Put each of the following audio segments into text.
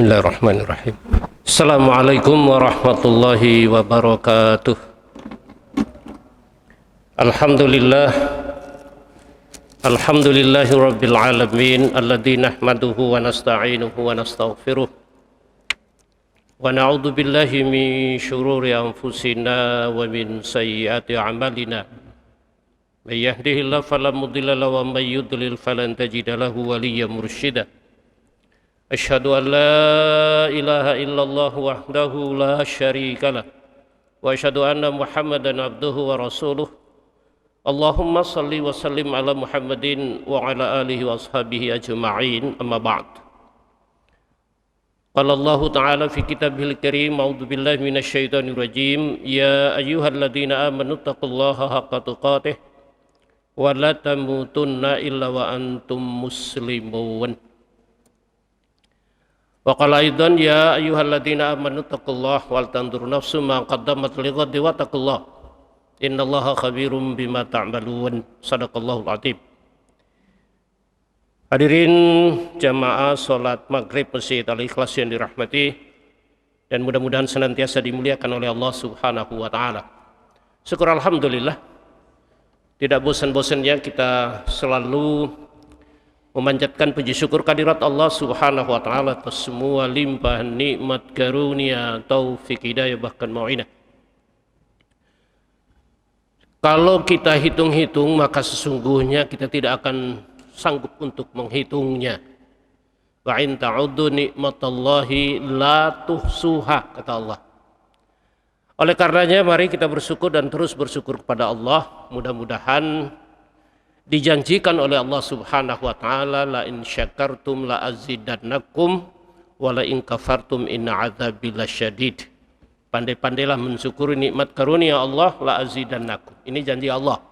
Bismillahirrahmanirrahim. Assalamualaikum warahmatullahi wabarakatuh. Alhamdulillahi rabbil alamin alladzi nahmaduhu wa nasta'inuhu wa nastaghfiruh wa na'udzu billahi min syururi anfusina wa min sayyiati a'malina. May yahdihillahu fala mudilla lahu wa may yudlil falan tajida lahu waliyyan mursyida. Asyhadu an la ilaha illallah wahdahu la syarika lah wa asyhadu anna Muhammadan abduhu wa rasuluh. Allahumma salli wa sallim ala Muhammadin wa ala alihi wa ashabihi ajma'in, amma ba'd. Qala Allah ta'ala fi kitabihil karim, a'udzu billahi minasy syaithanir rajim, ya ayyuhalladzina amanu taqullaha haqqa tuqatih wa la tamutunna illa wa antum muslimun. Wa qala aidan ya ayyuhalladzina amanu taqullaha wal tanzur nafsum ma qaddamat lighad wa taqullaha innallaha khabirum bima ta'malun. Shadaqallahul azim. Hadirin jamaah salat maghrib Masjid Al-Ikhlas yang dirahmati dan mudah-mudahan senantiasa dimuliakan oleh Allah Subhanahu wa taala. Syukur alhamdulillah, tidak bosan-bosannya kita selalu memanjatkan puji syukur kehadirat Allah Subhanahu wa taala atas semua limpahan nikmat, karunia, taufik, hidayah, bahkan mau'inah. Kalau kita hitung-hitung maka sesungguhnya kita tidak akan sanggup untuk menghitungnya. Wa in ta'uddu nikmatallahi la tuhsuha, kata Allah. Oleh karenanya mari kita bersyukur dan terus bersyukur kepada Allah. Mudah-mudahan dijanjikan oleh Allah Subhanahu wa taala, la in syakartum la azidannakum wa la in kafartum inna adzabi lasyadid. Pandai-pandailah mensyukuri nikmat karunia Allah, la azidannakum. Ini janji Allah.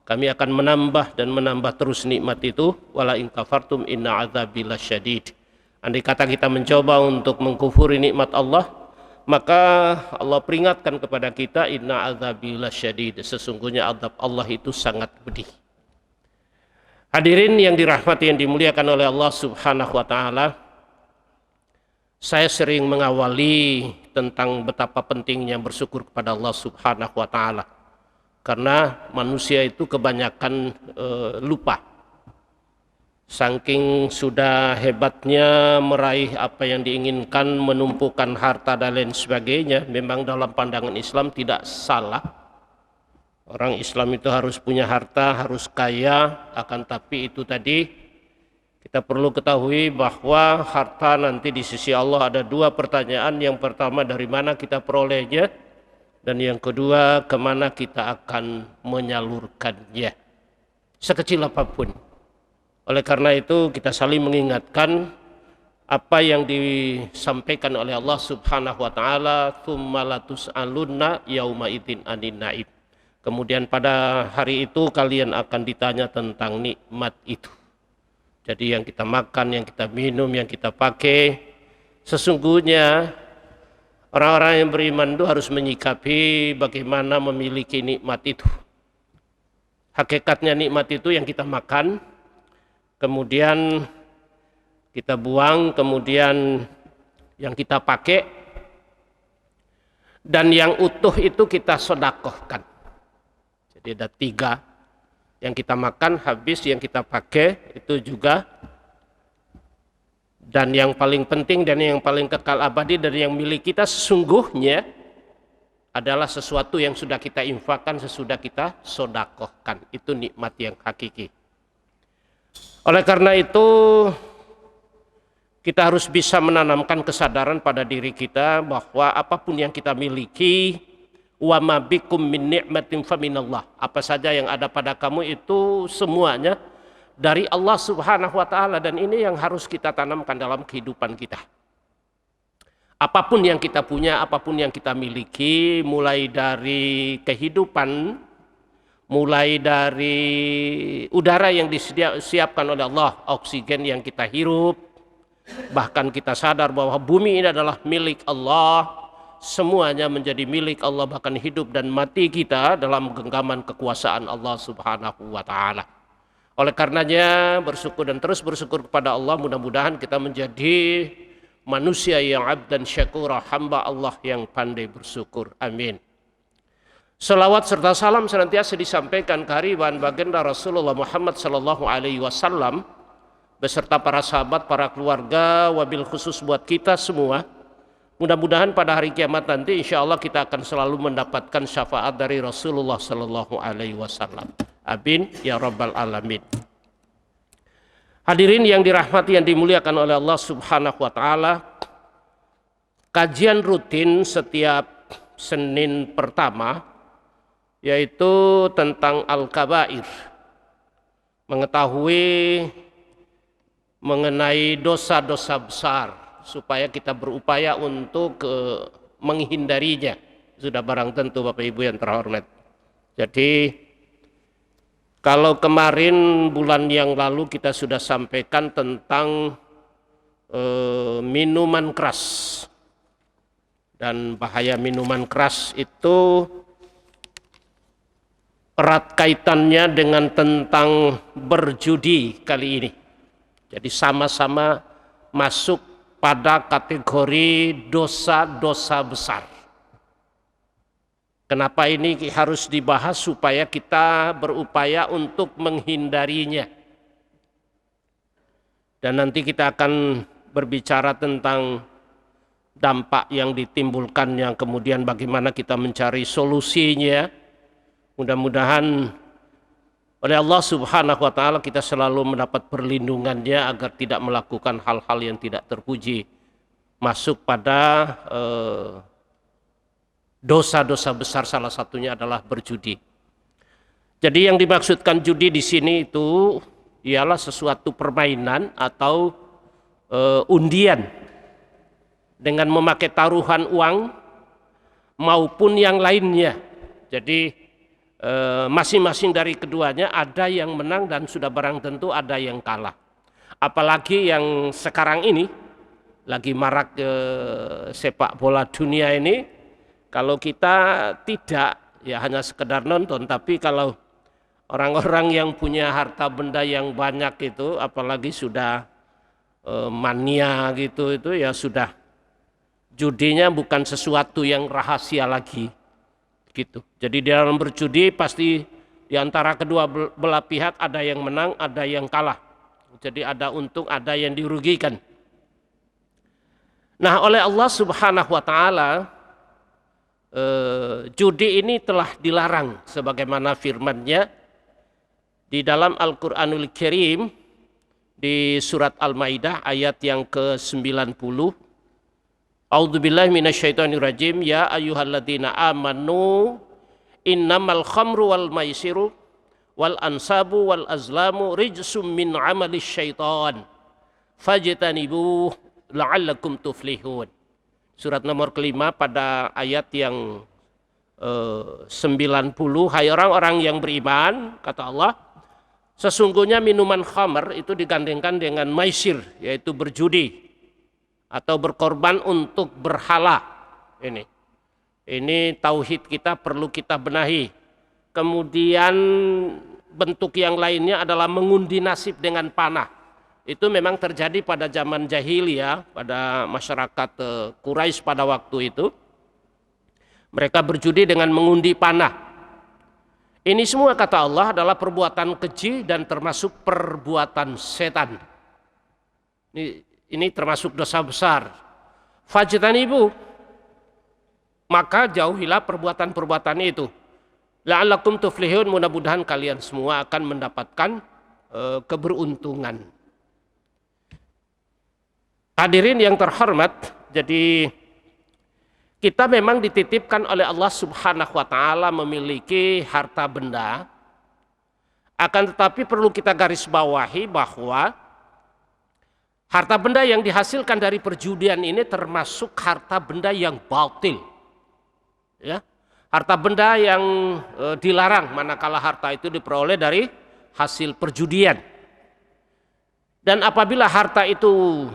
Kami akan menambah dan menambah terus nikmat itu, wa la in kafartum inna adzabi lasyadid. Andai kata kita mencoba untuk mengkufuri nikmat Allah, maka Allah peringatkan kepada kita, inna adzabi lasyadid. Sesungguhnya azab Allah itu sangat pedih. Hadirin yang dirahmati yang dimuliakan oleh Allah Subhanahu wa taala, saya sering mengawali tentang betapa pentingnya bersyukur kepada Allah Subhanahu wa taala. Karena manusia itu kebanyakan lupa. Saking sudah hebatnya meraih apa yang diinginkan, menumpukan harta dan lain sebagainya, memang dalam pandangan Islam tidak salah. Orang Islam itu harus punya harta, harus kaya, akan tapi itu tadi kita perlu ketahui bahwa harta nanti di sisi Allah ada dua pertanyaan. Yang pertama, dari mana kita perolehnya, dan yang kedua, kemana kita akan menyalurkannya, sekecil apapun. Oleh karena itu kita saling mengingatkan apa yang disampaikan oleh Allah Subhanahu wa taala, tsumma latus'alunna yauma idzin anin naim. Kemudian pada hari itu kalian akan ditanya tentang nikmat itu. Jadi yang kita makan, yang kita minum, yang kita pakai, sesungguhnya orang-orang yang beriman itu harus menyikapi bagaimana memiliki nikmat itu. Hakikatnya nikmat itu yang kita makan, kemudian kita buang, kemudian yang kita pakai, dan yang utuh itu kita sedekahkan. Jadi ada tiga, yang kita makan habis, yang kita pakai itu juga, dan yang paling penting dan yang paling kekal abadi dari yang milik kita sesungguhnya adalah sesuatu yang sudah kita infakkan, sesudah kita sedekahkan. Itu nikmat yang hakiki. Oleh karena itu kita harus bisa menanamkan kesadaran pada diri kita bahwa apapun yang kita miliki, wa ma bikum min ni'matin faminallah, apa saja yang ada pada kamu itu semuanya dari Allah Subhanahu wa taala, dan ini yang harus kita tanamkan dalam kehidupan kita. Apapun yang kita punya, apapun yang kita miliki, mulai dari kehidupan, mulai dari udara yang disiapkan oleh Allah, oksigen yang kita hirup, bahkan kita sadar bahwa bumi ini adalah milik Allah. Semuanya menjadi milik Allah, bahkan hidup dan mati kita dalam genggaman kekuasaan Allah Subhanahu wa taala. Oleh karenanya bersyukur dan terus bersyukur kepada Allah, mudah-mudahan kita menjadi manusia yang abdan syakura, hamba Allah yang pandai bersyukur. Amin. Salawat serta salam senantiasa disampaikan kehadiran baginda Rasulullah Muhammad sallallahu alaihi wasallam beserta para sahabat, para keluarga, wabil khusus buat kita semua. Mudah-mudahan pada hari kiamat nanti insya Allah kita akan selalu mendapatkan syafaat dari Rasulullah sallallahu alaihi wasallam. Amin ya rabbal alamin. Hadirin yang dirahmati yang dimuliakan oleh Allah Subhanahu wa taala. Kajian rutin setiap Senin pertama yaitu tentang al-kabair. Mengetahui mengenai dosa-dosa besar supaya kita berupaya untuk menghindarinya. Sudah barang tentu Bapak Ibu yang terhormat. Jadi kalau kemarin bulan yang lalu kita sudah sampaikan tentang minuman keras. Dan bahaya minuman keras itu erat kaitannya dengan tentang berjudi kali ini. Jadi sama-sama masuk pada kategori dosa-dosa besar. Kenapa ini harus dibahas? Supaya kita berupaya untuk menghindarinya. Dan nanti kita akan berbicara tentang dampak yang ditimbulkan, yang kemudian bagaimana kita mencari solusinya. Mudah-mudahan oleh Allah Subhanahu wa taala kita selalu mendapat perlindungannya agar tidak melakukan hal-hal yang tidak terpuji, masuk pada dosa-dosa besar, salah satunya adalah berjudi. Jadi yang dimaksudkan judi di sini itu ialah sesuatu permainan atau undian dengan memakai taruhan uang maupun yang lainnya. Jadi masing-masing dari keduanya ada yang menang dan sudah barang tentu ada yang kalah. Apalagi yang sekarang ini lagi marak sepak bola dunia ini, kalau kita tidak ya hanya sekedar nonton, tapi kalau orang-orang yang punya harta benda yang banyak itu, apalagi sudah mania gitu, itu ya sudah judinya bukan sesuatu yang rahasia lagi. Gitu. Jadi di dalam berjudi pasti di antara kedua belah pihak ada yang menang, ada yang kalah. Jadi ada untung, ada yang dirugikan. Nah, oleh Allah Subhanahu wa taala judi ini telah dilarang sebagaimana firman-Nya di dalam Al-Qur'anul Karim di surat Al-Maidah ayat yang ke-90. A'udzubillahi minasyaitonirrajim. Ya ayyuhalladzina amanu innamal khamru wal maisiru wal ansabu wal azlamu rijsum min amalis syaitan fajtanibuh la'allakum tuflihun. Surat nomor kelima pada ayat yang 90. Hai orang-orang yang beriman, kata Allah, sesungguhnya minuman khamr itu digandengkan dengan maisir, yaitu berjudi atau berkorban untuk berhala. Ini tauhid kita perlu kita benahi. Kemudian bentuk yang lainnya adalah mengundi nasib dengan panah. Itu memang terjadi pada zaman jahiliyah, pada masyarakat Quraisy pada waktu itu. Mereka berjudi dengan mengundi panah. Ini semua kata Allah adalah perbuatan keji dan termasuk perbuatan setan. Ini termasuk dosa besar. Fajtanibu, maka jauhilah perbuatan-perbuatan itu. La'allakum tuflihun, mudah-mudahan kalian semua akan mendapatkan keberuntungan. Hadirin yang terhormat, jadi kita memang dititipkan oleh Allah Subhanahu wa taala memiliki harta benda. Akan tetapi perlu kita garis bawahi bahwa harta benda yang dihasilkan dari perjudian ini termasuk harta benda yang batil. Ya, harta benda yang dilarang manakala harta itu diperoleh dari hasil perjudian. Dan apabila harta itu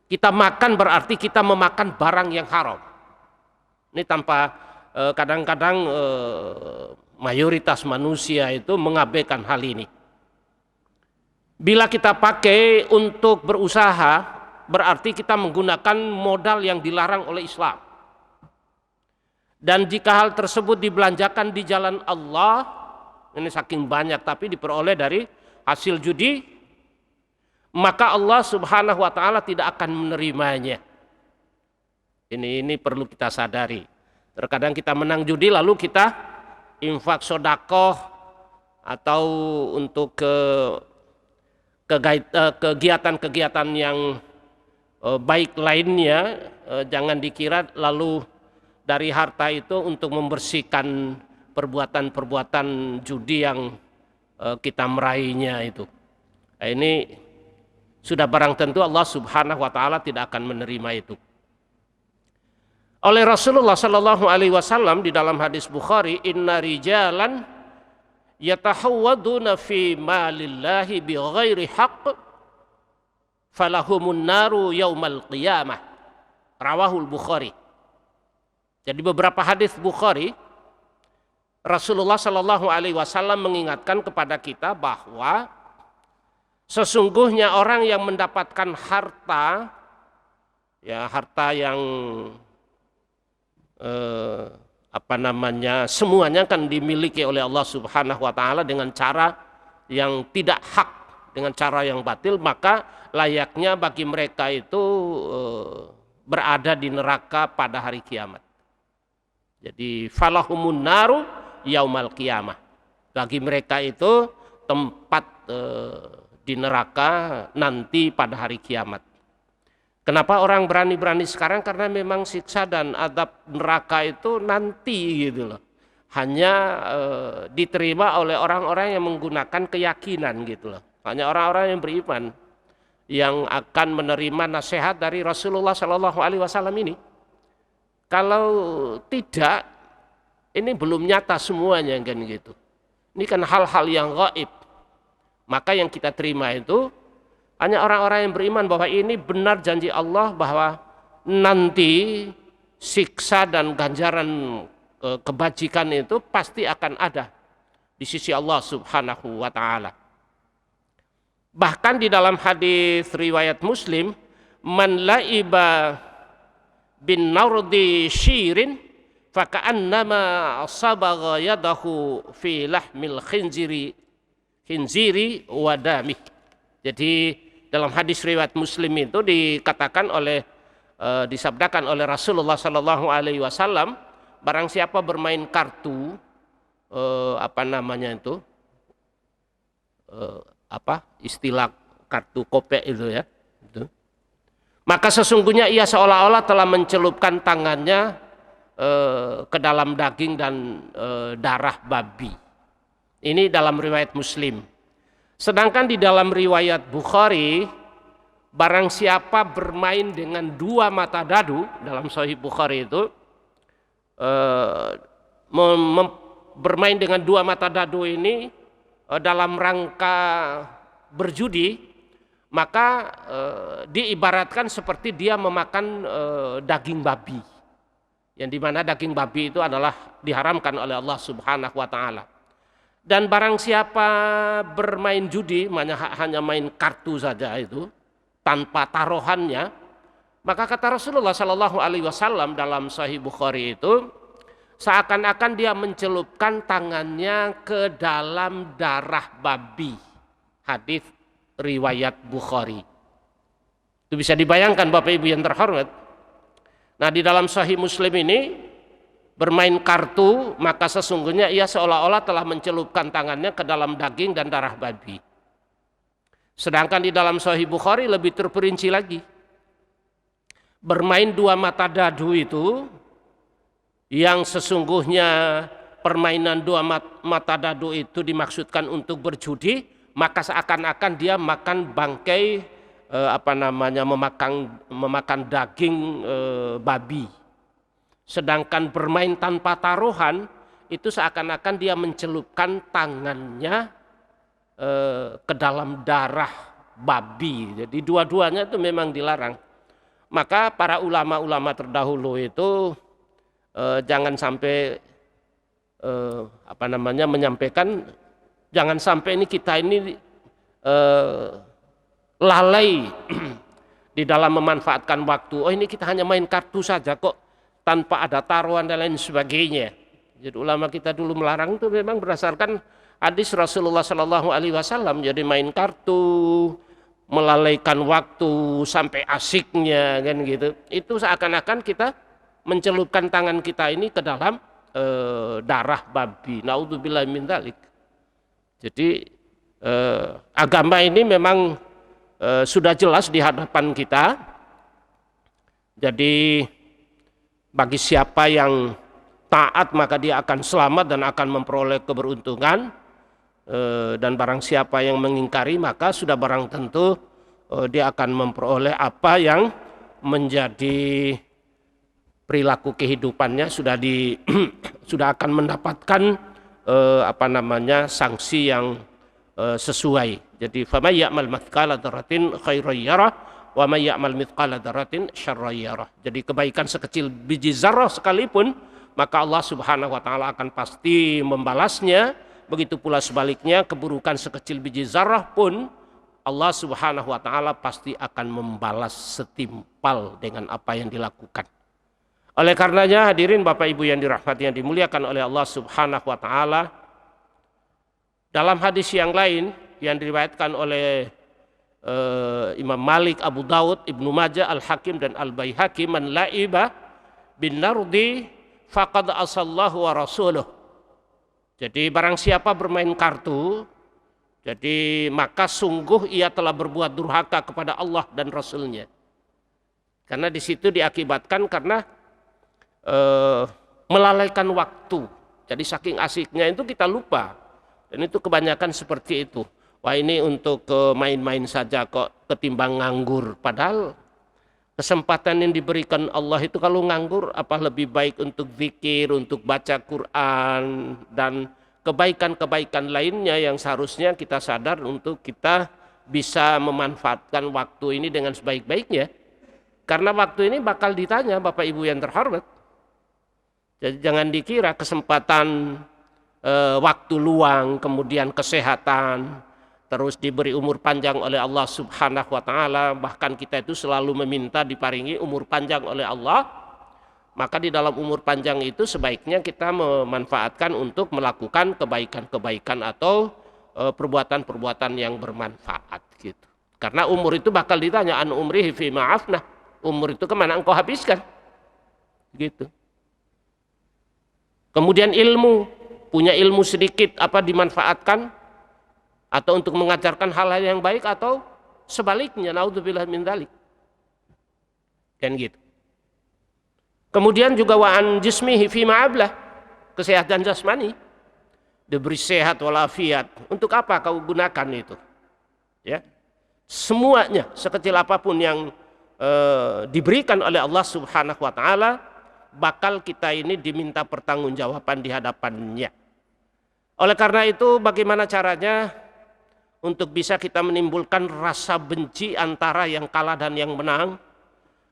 kita makan berarti kita memakan barang yang haram. Ini tanpa kadang-kadang mayoritas manusia itu mengabaikan hal ini. Bila kita pakai untuk berusaha, berarti kita menggunakan modal yang dilarang oleh Islam. Dan jika hal tersebut dibelanjakan di jalan Allah, ini saking banyak tapi diperoleh dari hasil judi, maka Allah Subhanahu wa taala tidak akan menerimanya. Ini perlu kita sadari. Terkadang kita menang judi lalu kita infak sedekah atau untuk kegiatan-kegiatan yang baik lainnya, jangan dikira lalu dari harta itu untuk membersihkan perbuatan-perbuatan judi yang kita meraihnya itu. Ini sudah barang tentu Allah Subhanahu wa taala tidak akan menerima itu. Oleh Rasulullah sallallahu alaihi wasallam di dalam hadis Bukhari, inna rijalan yatahawwaduna fi malillahi bighairi haqq falahumun naru yaumal qiyamah. Rawahul Bukhari. Jadi beberapa hadis Bukhari, Rasulullah sallallahu alaihi wasallam mengingatkan kepada kita bahwa sesungguhnya orang yang mendapatkan harta, ya harta yang semuanya kan dimiliki oleh Allah Subhanahu wa taala dengan cara yang tidak hak, dengan cara yang batil, maka layaknya bagi mereka itu berada di neraka pada hari kiamat. Jadi falahumun naru yaumal qiyamah. Bagi mereka itu tempat di neraka nanti pada hari kiamat. Kenapa orang berani-berani sekarang? Karena memang siksa dan azab neraka itu nanti gitu loh. Hanya diterima oleh orang-orang yang menggunakan keyakinan gitu loh. Hanya orang-orang yang beriman yang akan menerima nasihat dari Rasulullah Shallallahu Alaihi Wasallam ini. Kalau tidak, ini belum nyata semuanya kan gitu. Ini kan hal-hal yang gaib. Maka yang kita terima itu hanya orang-orang yang beriman bahwa ini benar janji Allah bahwa nanti siksa dan ganjaran kebajikan itu pasti akan ada di sisi Allah Subhanahu wa taala. Bahkan di dalam hadis riwayat Muslim, man laiba bin nardi syirin faka'annama sabagha yadahu fi lahmil khinziri wadamih. Jadi dalam hadis riwayat Muslim itu dikatakan oleh disabdakan oleh Rasulullah Sallallahu Alaihi Wasallam, barang siapa bermain kartu istilah kartu kopek itu ya, maka sesungguhnya ia seolah-olah telah mencelupkan tangannya ke dalam daging dan darah babi. Ini dalam riwayat Muslim. Sedangkan di dalam riwayat Bukhari, barang siapa bermain dengan dua mata dadu, dalam Sahih Bukhari itu bermain dengan dua mata dadu ini dalam rangka berjudi, maka diibaratkan seperti dia memakan daging babi, yang dimana daging babi itu adalah diharamkan oleh Allah Subhanahu wa taala. Dan barang siapa bermain judi, hanya main kartu saja itu tanpa taruhannya, maka kata Rasulullah Shallallahu Alaihi Wasallam dalam Sahih Bukhari itu, seakan-akan dia mencelupkan tangannya ke dalam darah babi. Hadis riwayat Bukhari. Itu bisa dibayangkan Bapak Ibu yang terhormat. Nah, di dalam Sahih Muslim ini, bermain kartu maka sesungguhnya ia seolah-olah telah mencelupkan tangannya ke dalam daging dan darah babi. Sedangkan di dalam Sahih Bukhari lebih terperinci lagi. Bermain dua mata dadu itu, yang sesungguhnya permainan dua mata dadu itu dimaksudkan untuk berjudi, maka seakan-akan dia makan bangkai memakan daging babi. Sedangkan bermain tanpa taruhan itu seakan-akan dia mencelupkan tangannya ke dalam darah babi. Jadi dua-duanya itu memang dilarang. Maka para ulama-ulama terdahulu itu jangan sampai menyampaikan, jangan sampai kita ini lalai di dalam memanfaatkan waktu. Oh, ini kita hanya main kartu saja kok, tanpa ada taruhan dan lain sebagainya. Jadi ulama kita dulu melarang itu memang berdasarkan hadis Rasulullah Shallallahu Alaihi Wasallam. Jadi main kartu, melalaikan waktu sampai asiknya kan gitu. Itu seakan-akan kita mencelupkan tangan kita ini ke dalam darah babi. Naudzubillah min dzalik. Jadi agama ini memang sudah jelas di hadapan kita. Jadi bagi siapa yang taat maka dia akan selamat dan akan memperoleh keberuntungan, dan barang siapa yang mengingkari maka sudah barang tentu dia akan memperoleh apa yang menjadi perilaku kehidupannya, sudah akan mendapatkan sanksi yang sesuai. Jadi faman ya'mal mithqala dzarratin khairan yarah wa may ya'mal mithqala dzarratin syarran yarah. Jadi kebaikan sekecil biji zarah sekalipun maka Allah Subhanahu wa taala akan pasti membalasnya. Begitu pula sebaliknya, keburukan sekecil biji zarah pun Allah Subhanahu wa taala pasti akan membalas setimpal dengan apa yang dilakukan. Oleh karenanya hadirin Bapak Ibu yang dirahmati yang dimuliakan oleh Allah Subhanahu wa taala, dalam hadis yang lain yang diriwayatkan oleh Imam Malik, Abu Daud, Ibnu Majah, Al-Hakim dan Al-Baihaqi, man la'iba bin nardi faqad asallahu wa rasuluh. Jadi barang siapa bermain kartu, jadi maka sungguh ia telah berbuat durhaka kepada Allah dan Rasulnya. Karena di situ diakibatkan karena melalaikan waktu. Jadi saking asiknya itu kita lupa. Dan itu kebanyakan seperti itu. Wah, ini untuk main-main saja kok, ketimbang nganggur. Padahal kesempatan yang diberikan Allah itu kalau nganggur apa lebih baik untuk zikir, untuk baca Quran dan kebaikan-kebaikan lainnya yang seharusnya kita sadar untuk kita bisa memanfaatkan waktu ini dengan sebaik-baiknya. Karena waktu ini bakal ditanya Bapak Ibu yang terhormat. Jadi jangan dikira kesempatan waktu luang, kemudian kesehatan, terus diberi umur panjang oleh Allah Subhanahu wa taala, bahkan kita itu selalu meminta diparingi umur panjang oleh Allah. Maka di dalam umur panjang itu sebaiknya kita memanfaatkan untuk melakukan kebaikan-kebaikan atau perbuatan-perbuatan yang bermanfaat gitu. Karena umur itu bakal ditanya an umrihi fi ma'afnah. Umur itu kemana engkau habiskan? Gitu. Kemudian ilmu, punya ilmu sedikit apa dimanfaatkan atau untuk mengajarkan hal-hal yang baik atau sebaliknya, naudzubillah min dzalik. Kan gitu. Kemudian juga wa an jismihi fi ma'ablah, kesehatan jasmani, diberi sehat walafiat. Untuk apa kau gunakan itu? Ya. Semuanya sekecil apapun yang diberikan oleh Allah Subhanahu wa taala bakal kita ini diminta pertanggungjawaban di hadapannya. Oleh karena itu bagaimana caranya untuk bisa kita menimbulkan rasa benci antara yang kalah dan yang menang?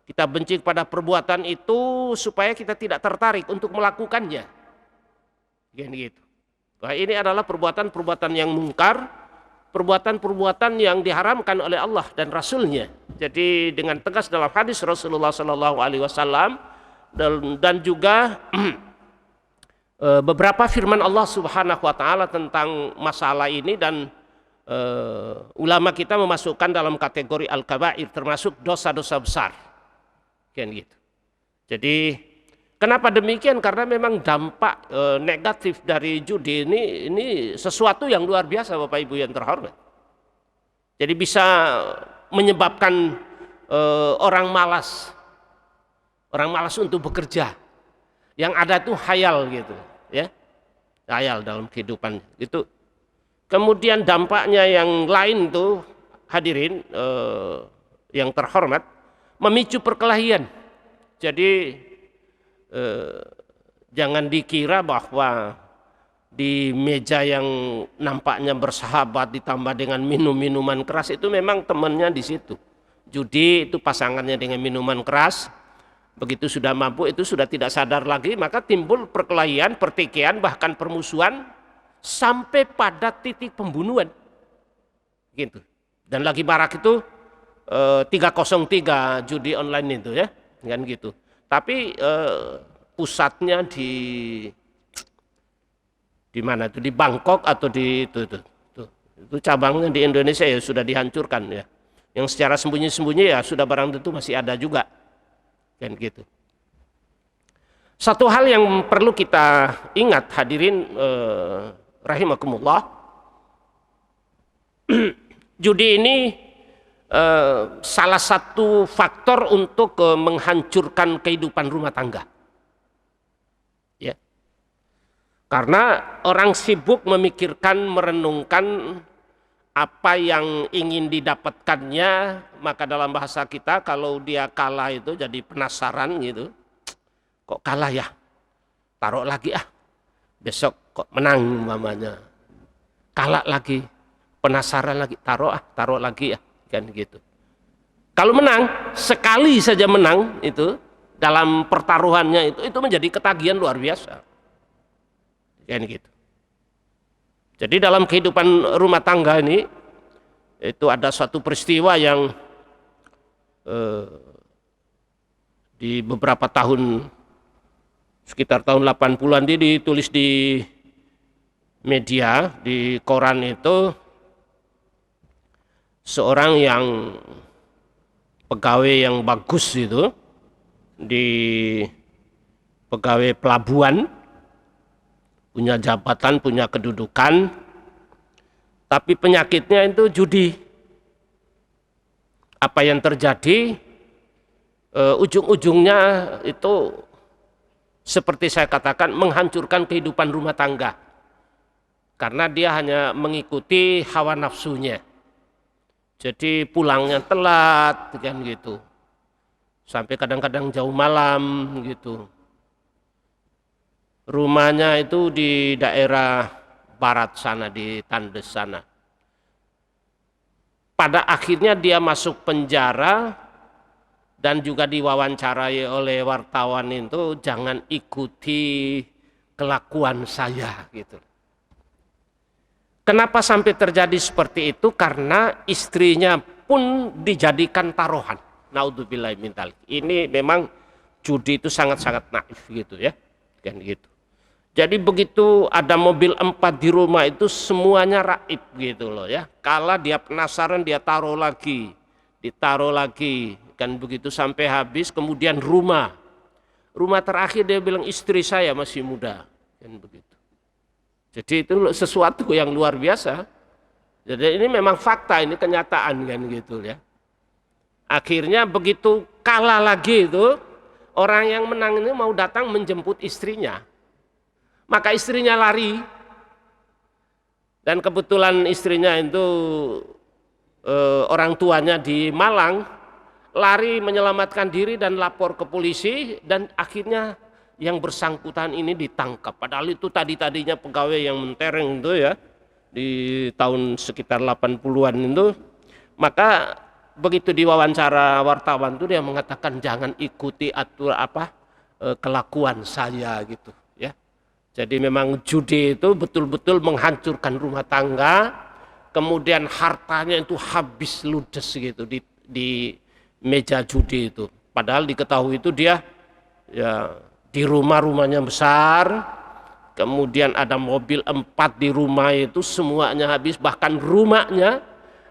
Kita benci kepada perbuatan itu supaya kita tidak tertarik untuk melakukannya. Gitu. Nah, ini adalah perbuatan-perbuatan yang mungkar, perbuatan-perbuatan yang diharamkan oleh Allah dan Rasulnya. Jadi dengan tegas dalam hadis Rasulullah Sallallahu Alaihi Wasallam dan juga beberapa firman Allah Subhanahu Wa Taala tentang masalah ini, dan ulama kita memasukkan dalam kategori al-kabair, termasuk dosa-dosa besar. Kan gitu. Jadi kenapa demikian? Karena memang dampak negatif dari judi ini sesuatu yang luar biasa Bapak Ibu yang terhormat. Jadi bisa menyebabkan orang malas untuk bekerja. Yang ada tuh hayal gitu, ya. Hayal dalam kehidupan itu. Kemudian dampaknya yang lain tuh hadirin yang terhormat, memicu perkelahian. Jadi jangan dikira bahwa di meja yang nampaknya bersahabat ditambah dengan minum-minuman keras itu memang temannya di situ. Judi itu pasangannya dengan minuman keras. Begitu sudah mabuk itu sudah tidak sadar lagi, maka timbul perkelahian, pertikaian, bahkan permusuhan sampai pada titik pembunuhan. Gitu. Dan lagi marak itu 303 judi online itu ya, kan gitu. Tapi pusatnya di mana itu, di Bangkok atau di itu cabangnya di Indonesia ya sudah dihancurkan ya. Yang secara sembunyi-sembunyi ya sudah barang tentu masih ada juga, kan gitu. Satu hal yang perlu kita ingat hadirin rahimakumullah, judi ini salah satu faktor untuk menghancurkan kehidupan rumah tangga. Ya. Karena orang sibuk memikirkan, merenungkan apa yang ingin didapatkannya, maka dalam bahasa kita kalau dia kalah itu jadi penasaran gitu. Kok kalah ya? Taruh lagi ah. Besok kok menang mamanya. Kalah lagi. Penasaran lagi, taruh lagi ya. Kan gitu. Kalau menang, sekali saja menang itu dalam pertaruhannya itu menjadi ketagihan luar biasa. Kan gitu. Jadi dalam kehidupan rumah tangga ini itu ada suatu peristiwa yang di beberapa tahun, sekitar tahun 80-an dia ditulis di media, di koran itu, seorang yang pegawai yang bagus itu, di pegawai pelabuhan, punya jabatan, punya kedudukan, tapi penyakitnya itu judi. Apa yang terjadi, ujung-ujungnya itu seperti saya katakan menghancurkan kehidupan rumah tangga. Karena dia hanya mengikuti hawa nafsunya. Jadi pulangnya telat kan gitu. Sampai kadang-kadang jauh malam gitu. Rumahnya itu di daerah barat sana, di Tandes sana. Pada akhirnya dia masuk penjara. Dan juga diwawancarai oleh wartawan itu, jangan ikuti kelakuan saya gitu. Kenapa sampai terjadi seperti itu? Karena istrinya pun dijadikan taruhan. Naudzubillahi min dzalik. Ini memang judi itu sangat-sangat naif gitu ya. Kan gitu. Jadi begitu ada mobil 4 di rumah itu semuanya raib gitu loh ya. Kala dia penasaran dia taruh lagi, ditaruh lagi. Kan begitu sampai habis, kemudian rumah terakhir dia bilang istri saya masih muda, kan begitu. Jadi itu sesuatu yang luar biasa. Jadi ini memang fakta, ini kenyataan kan gitu ya. Akhirnya begitu kalah lagi itu, orang yang menang ini mau datang menjemput istrinya, maka istrinya lari. Dan kebetulan istrinya itu orang tuanya di Malang, lari menyelamatkan diri dan lapor ke polisi, dan akhirnya yang bersangkutan ini ditangkap. Padahal itu tadinya pegawai yang mentereng itu ya, di tahun sekitar 80-an itu. Maka begitu diwawancara wartawan itu dia mengatakan jangan ikuti kelakuan saya gitu ya. Jadi memang judi itu betul-betul menghancurkan rumah tangga, kemudian hartanya itu habis ludes gitu di meja judi itu. Padahal diketahui itu dia ya di rumahnya besar, kemudian ada mobil 4 di rumah itu semuanya habis, bahkan rumahnya,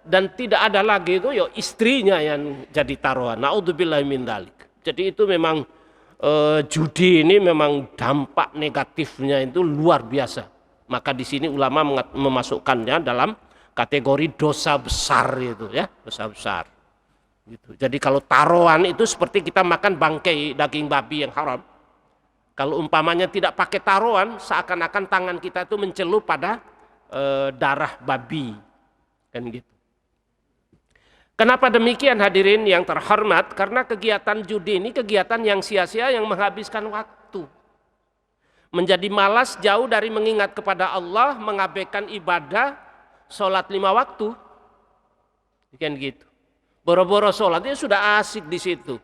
dan tidak ada lagi itu ya istrinya yang jadi taruhan. Naudzubillahi min dzalik. Jadi itu memang judi ini memang dampak negatifnya itu luar biasa. Maka di sini ulama memasukkannya dalam kategori dosa besar itu ya, dosa besar. Gitu. Jadi kalau taruhan itu seperti kita makan bangkai daging babi yang haram. Kalau umpamanya tidak pakai taruhan, seakan-akan tangan kita itu mencelup pada darah babi, kan gitu. Kenapa demikian hadirin yang terhormat? Karena kegiatan judi ini kegiatan yang sia-sia, yang menghabiskan waktu. Menjadi malas jauh dari mengingat kepada Allah, mengabaikan ibadah, sholat 5 waktu, kan gitu. Boro-boro sholatnya sudah asik di situ,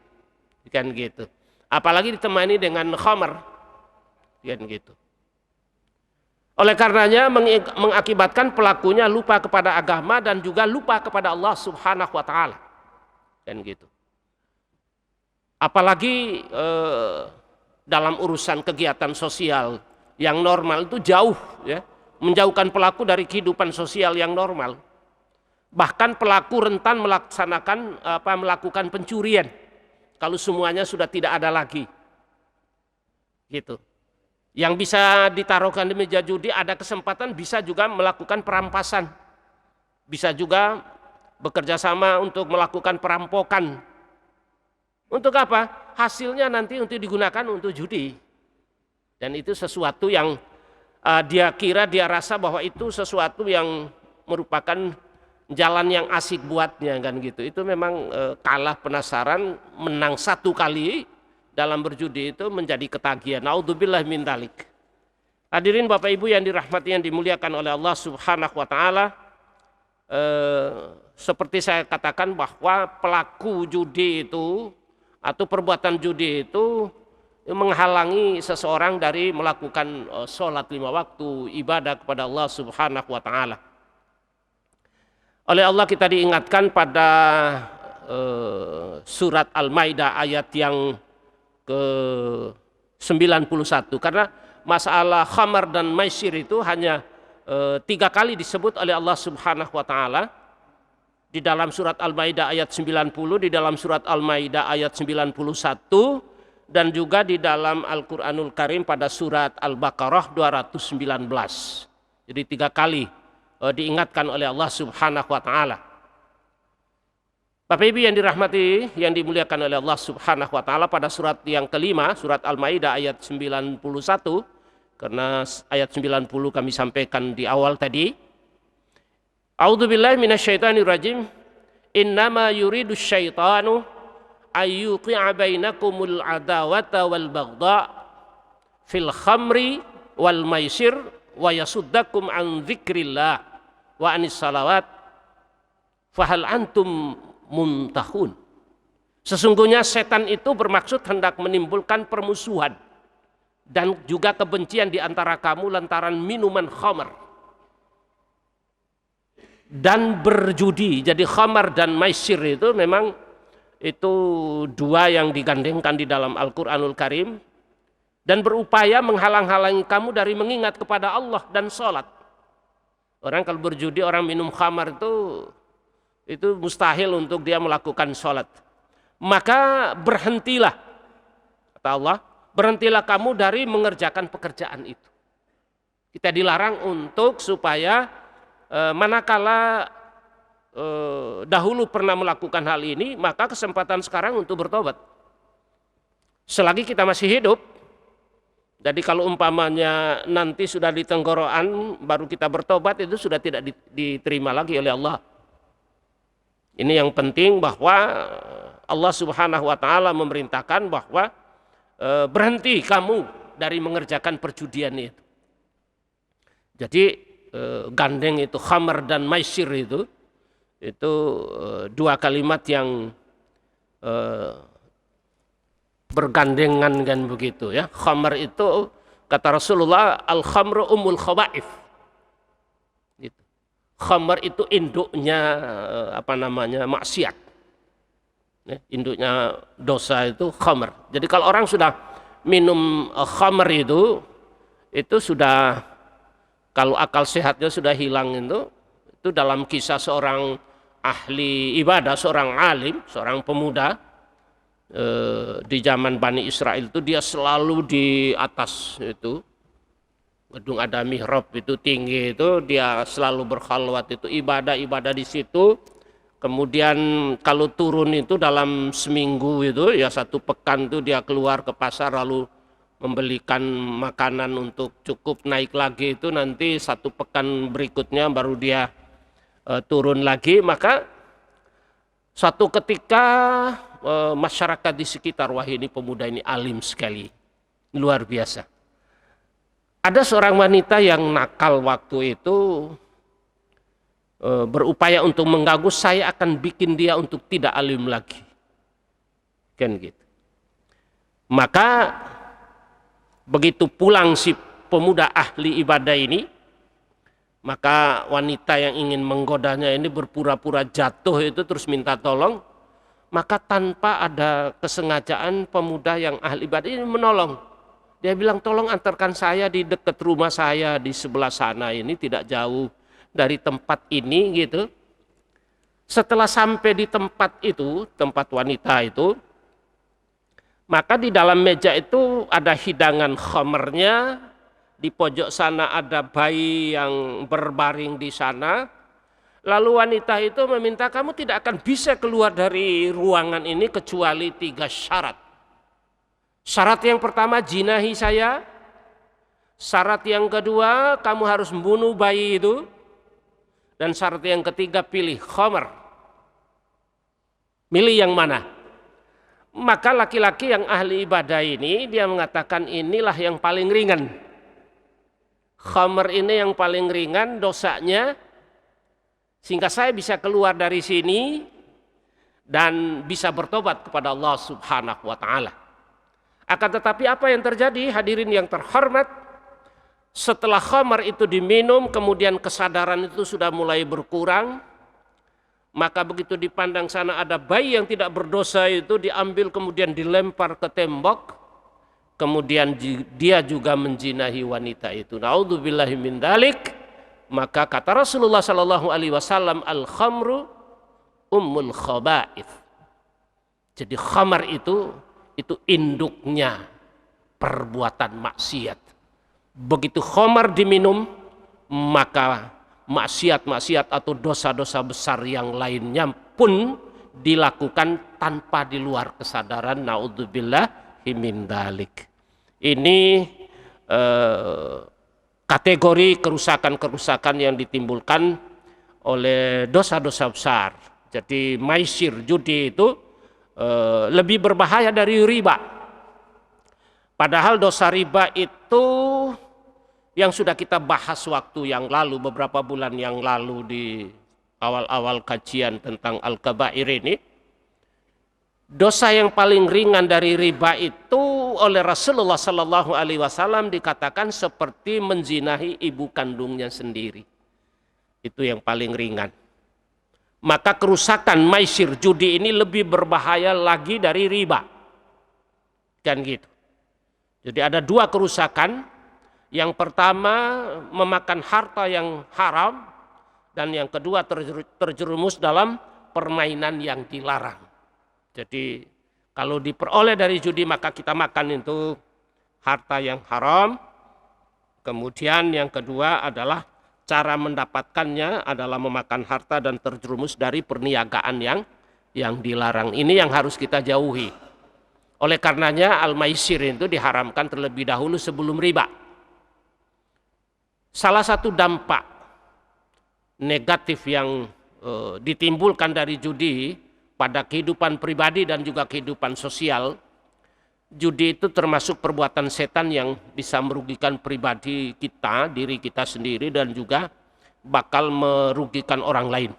kan gitu. Apalagi ditemani dengan khamar, kan gitu. Oleh karenanya mengakibatkan pelakunya lupa kepada agama dan juga lupa kepada Allah Subhanahu wa taala. kan gitu. Apalagi dalam urusan kegiatan sosial yang normal itu jauh ya, menjauhkan pelaku dari kehidupan sosial yang normal. Bahkan pelaku rentan melakukan pencurian kalau semuanya sudah tidak ada lagi. Gitu. Yang bisa ditaruhkan di meja judi ada kesempatan bisa juga melakukan perampasan. Bisa juga bekerja sama untuk melakukan perampokan. Untuk apa? Hasilnya nanti untuk digunakan untuk judi. Dan itu sesuatu yang dia rasa bahwa itu sesuatu yang merupakan jalan yang asik buatnya kan gitu. Itu memang kalah penasaran, menang satu kali dalam berjudi itu menjadi ketagihan. Naudzubillah min dzalik. Hadirin Bapak Ibu yang dirahmati yang dimuliakan oleh Allah Subhanahu wa taala, seperti saya katakan bahwa pelaku judi itu atau perbuatan judi itu menghalangi seseorang dari melakukan sholat 5 waktu, ibadah kepada Allah Subhanahu wa taala. Oleh Allah kita diingatkan pada surat Al-Maidah ayat yang ke-91, karena masalah khamar dan maisir itu hanya 3 kali disebut oleh Allah Subhanahu wa taala. Di dalam surat Al-Maidah ayat 90, di dalam surat Al-Maidah ayat 91, dan juga di dalam Al-Quranul Karim pada surat Al-Baqarah 219. Jadi 3 kali diingatkan oleh Allah Subhanahu wa taala. Bapak Ibu yang dirahmati, yang dimuliakan oleh Allah Subhanahu wa taala, pada surat yang kelima, surat Al-Maidah ayat 91, karena ayat 90 kami sampaikan di awal tadi. A'udzubillahi minasyaitonirrajim. Innama yuridu syaitanu ayyuqi'a bainakumul adawata wal baghdha fil khamri wal maisir wa yasuddakum an dzikrillah wa anis salawat fahal antum muntahun. Sesungguhnya setan itu bermaksud hendak menimbulkan permusuhan dan juga kebencian di antara kamu lantaran minuman khamar dan berjudi. Jadi khamar dan maisir itu memang itu 2 yang digandengkan di dalam Al-Quranul Karim, dan berupaya menghalang-halangi kamu dari mengingat kepada Allah dan sholat. Orang kalau berjudi, orang minum khamar itu mustahil untuk dia melakukan sholat. Maka berhentilah, kata Allah, berhentilah kamu dari mengerjakan pekerjaan itu. Kita dilarang untuk supaya manakala dahulu pernah melakukan hal ini, maka kesempatan sekarang untuk bertobat. Selagi kita masih hidup. Jadi kalau umpamanya nanti sudah di tenggorokan baru kita bertobat, itu sudah tidak diterima lagi oleh Allah. Ini yang penting, bahwa Allah Subhanahu wa taala memerintahkan bahwa berhenti kamu dari mengerjakan perjudian itu. Jadi gandeng itu khamar dan maisir itu 2 kalimat yang bergandengan kan begitu ya. Khamar itu kata Rasulullah, al khamru umul khaba'ith. Gitu. Khamar itu induknya maksiat. Induknya dosa itu khamar. Jadi kalau orang sudah minum khamar itu sudah, kalau akal sehatnya sudah hilang itu dalam kisah seorang ahli ibadah, seorang alim, seorang pemuda di zaman Bani Israel itu, dia selalu di atas itu gedung ada mihrab itu tinggi itu, dia selalu berkhalwat itu, ibadah di situ. Kemudian kalau turun itu dalam seminggu itu ya 1 pekan itu dia keluar ke pasar lalu membelikan makanan untuk cukup naik lagi, itu nanti 1 pekan berikutnya baru dia turun lagi. Maka suatu ketika masyarakat di sekitar, wah ini pemuda ini alim sekali, luar biasa. Ada seorang wanita yang nakal waktu itu berupaya untuk mengganggu, saya akan bikin dia untuk tidak alim lagi, kan gitu. Maka begitu pulang si pemuda ahli ibadah ini, maka wanita yang ingin menggodanya ini berpura-pura jatuh itu terus minta tolong. maka tanpa ada kesengajaan pemuda yang ahli ibadah ini menolong. Dia bilang, tolong antarkan saya di dekat rumah saya di sebelah sana, ini tidak jauh dari tempat ini gitu. Setelah sampai di tempat itu, tempat wanita itu, maka di dalam meja itu ada hidangan khamernya, di pojok sana ada bayi yang berbaring di sana. Lalu wanita itu meminta, kamu tidak akan bisa keluar dari ruangan ini kecuali 3 syarat. Syarat yang pertama, jinahi saya. Syarat yang kedua, kamu harus membunuh bayi itu. Dan syarat yang ketiga, pilih khamar. Milih yang mana? Maka laki-laki yang ahli ibadah ini, dia mengatakan inilah yang paling ringan. Khamar ini yang paling ringan dosanya, sehingga saya bisa keluar dari sini dan bisa bertobat kepada Allah Subhanahu wa taala. Akan tetapi apa yang terjadi, hadirin yang terhormat, setelah khamar itu diminum, kemudian kesadaran itu sudah mulai berkurang, maka begitu dipandang sana ada bayi yang tidak berdosa itu diambil kemudian dilempar ke tembok, kemudian dia juga menjinahi wanita itu. Naudzubillahi min dzalik. Maka kata Rasulullah Sallallahu Alaihi Wasallam, al khamru ummul khaba'ith. Jadi khamar itu induknya perbuatan maksiat. Begitu khamar diminum, maka maksiat-maksiat atau dosa-dosa besar yang lainnya pun dilakukan tanpa di luar kesadaran. Naudzubillahi min dzalik. Ini kategori kerusakan-kerusakan yang ditimbulkan oleh dosa-dosa besar. Jadi maisir, judi itu lebih berbahaya dari riba. Padahal dosa riba itu yang sudah kita bahas waktu yang lalu, beberapa bulan yang lalu di awal-awal kajian tentang Al-Kabair ini. Dosa yang paling ringan dari riba itu oleh Rasulullah Sallallahu Alaihi Wasallam dikatakan seperti menzinahi ibu kandungnya sendiri. Itu yang paling ringan. Maka kerusakan maisir judi ini lebih berbahaya lagi dari riba. Kan gitu. Jadi ada 2 kerusakan. Yang pertama memakan harta yang haram, dan yang kedua terjerumus dalam permainan yang dilarang. Jadi kalau diperoleh dari judi maka kita makan itu harta yang haram. Kemudian yang kedua adalah cara mendapatkannya adalah memakan harta dan terjerumus dari perniagaan yang dilarang. Ini yang harus kita jauhi. Oleh karenanya al-maisir itu diharamkan terlebih dahulu sebelum riba. Salah satu dampak negatif yang ditimbulkan dari judi pada kehidupan pribadi dan juga kehidupan sosial, judi itu termasuk perbuatan setan yang bisa merugikan pribadi kita, diri kita sendiri, dan juga bakal merugikan orang lain.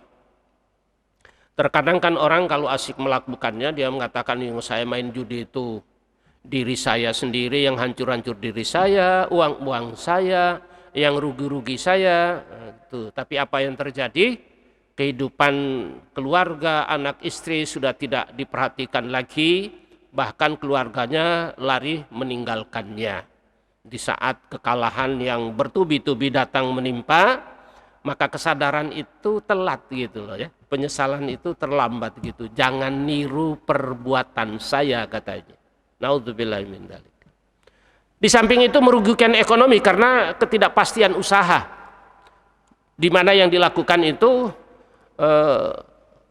Terkadang kan orang kalau asik melakukannya, dia mengatakan yang saya main judi itu diri saya sendiri, yang hancur-hancur diri saya, uang-uang saya, yang rugi-rugi saya. Tapi apa yang terjadi? Kehidupan keluarga, anak istri sudah tidak diperhatikan lagi, bahkan keluarganya lari meninggalkannya. Di saat kekalahan yang bertubi-tubi datang menimpa, maka kesadaran itu telat gitu loh ya. Penyesalan itu terlambat gitu. Jangan niru perbuatan saya katanya. Naudzubillahi min dzalik. Di samping itu merugikan ekonomi karena ketidakpastian usaha. Di mana yang dilakukan itu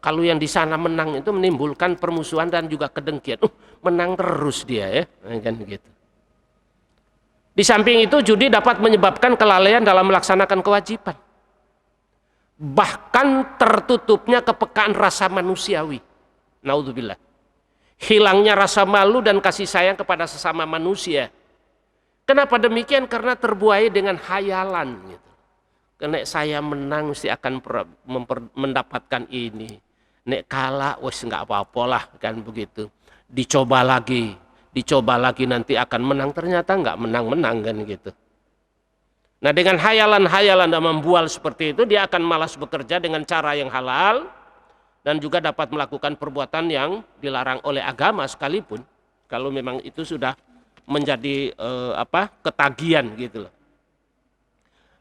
kalau yang di sana menang itu menimbulkan permusuhan dan juga kedengkian. Menang terus dia ya, kan gitu. Di samping itu judi dapat menyebabkan kelalaian dalam melaksanakan kewajiban. Bahkan tertutupnya kepekaan rasa manusiawi. Naudzubillah. Hilangnya rasa malu dan kasih sayang kepada sesama manusia. Kenapa demikian? Karena terbuai dengan hayalan gitu. Nek saya menang mesti akan mendapatkan ini. Nek kalah wes nggak apa-apalah kan begitu. Dicoba lagi nanti akan menang, ternyata nggak menang-menang kan gitu. Nah dengan hayalan-hayalan dan membual seperti itu dia akan malas bekerja dengan cara yang halal, dan juga dapat melakukan perbuatan yang dilarang oleh agama sekalipun, kalau memang itu sudah menjadi ketagihan gitu loh.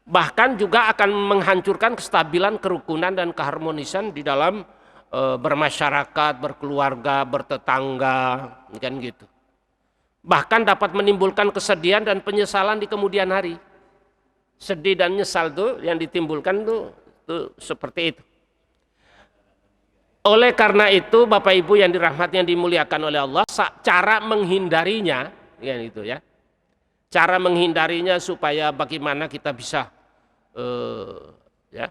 Bahkan juga akan menghancurkan kestabilan, kerukunan dan keharmonisan di dalam bermasyarakat, berkeluarga, bertetangga, kan gitu. Bahkan dapat menimbulkan kesedihan dan penyesalan di kemudian hari. Sedih dan nyesal tuh yang ditimbulkan tuh seperti itu. Oleh karena itu, Bapak Ibu yang dirahmati, yang dimuliakan oleh Allah, cara menghindarinya, ya itu ya. Cara menghindarinya supaya bagaimana kita bisa ya.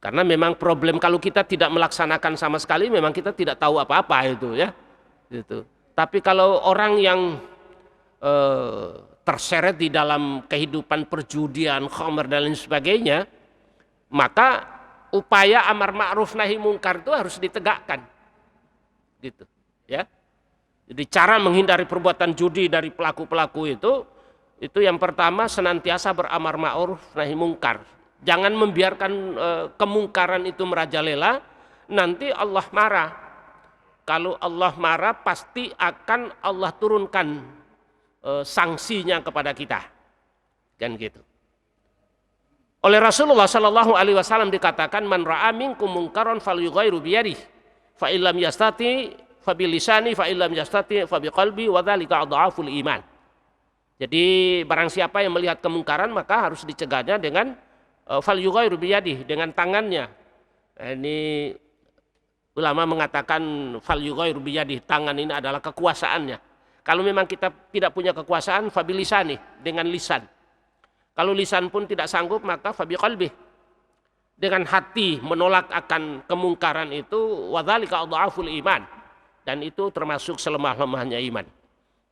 Karena memang problem kalau kita tidak melaksanakan sama sekali, memang kita tidak tahu apa-apa itu ya. Gitu. Tapi kalau orang yang terseret di dalam kehidupan perjudian, khamr dan lain sebagainya, maka upaya amar ma'ruf nahi mungkar itu harus ditegakkan. Gitu, ya. Jadi cara menghindari perbuatan judi dari pelaku-pelaku itu yang pertama senantiasa beramar ma'ruf nahi mungkar. Jangan membiarkan kemungkaran itu merajalela, nanti Allah marah. Kalau Allah marah pasti akan Allah turunkan sanksinya kepada kita. Kan gitu. Oleh Rasulullah Shallallahu alaihi wasallam dikatakan, man ra'a minkum munkaran falyughayyiru biyadihi, fa illam yastati fa bilisani, fa illam yastati fa biqalbi, wa dzalika adhaful iman. Jadi barang siapa yang melihat kemungkaran maka harus dicegahnya dengan falyughayyiru biyadihi, dengan tangannya. Ini ulama mengatakan falyughayyiru biyadihi, tangan ini adalah kekuasaannya. Kalau memang kita tidak punya kekuasaan, fabilisani, dengan lisan. Kalau lisan pun tidak sanggup, maka fabi qalbi, dengan hati menolak akan kemungkaran itu, wadzalika adhaful iman, dan itu termasuk selemah-lemahnya iman.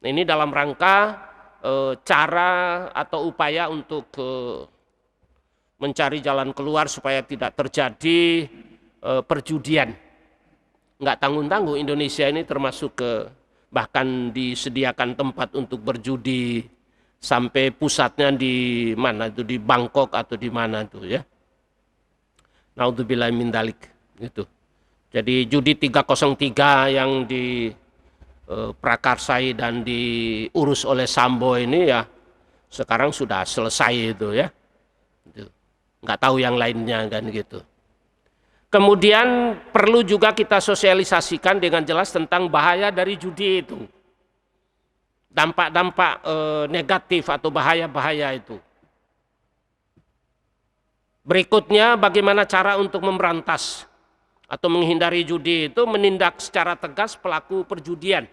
Nah, ini dalam rangka cara atau upaya untuk mencari jalan keluar supaya tidak terjadi perjudian. Enggak tanggung-tanggung, Indonesia ini termasuk bahkan disediakan tempat untuk berjudi sampai pusatnya di mana itu, di Bangkok atau di mana itu ya. Naudzubillahi min dzalik gitu. Jadi judi 303 yang diprakarsai dan diurus oleh Sambo ini ya sekarang sudah selesai itu ya. Gitu. Nggak tahu yang lainnya kan gitu. Kemudian perlu juga kita sosialisasikan dengan jelas tentang bahaya dari judi itu. Dampak-dampak negatif atau bahaya-bahaya itu. Berikutnya bagaimana cara untuk memberantas atau menghindari judi itu, menindak secara tegas pelaku perjudian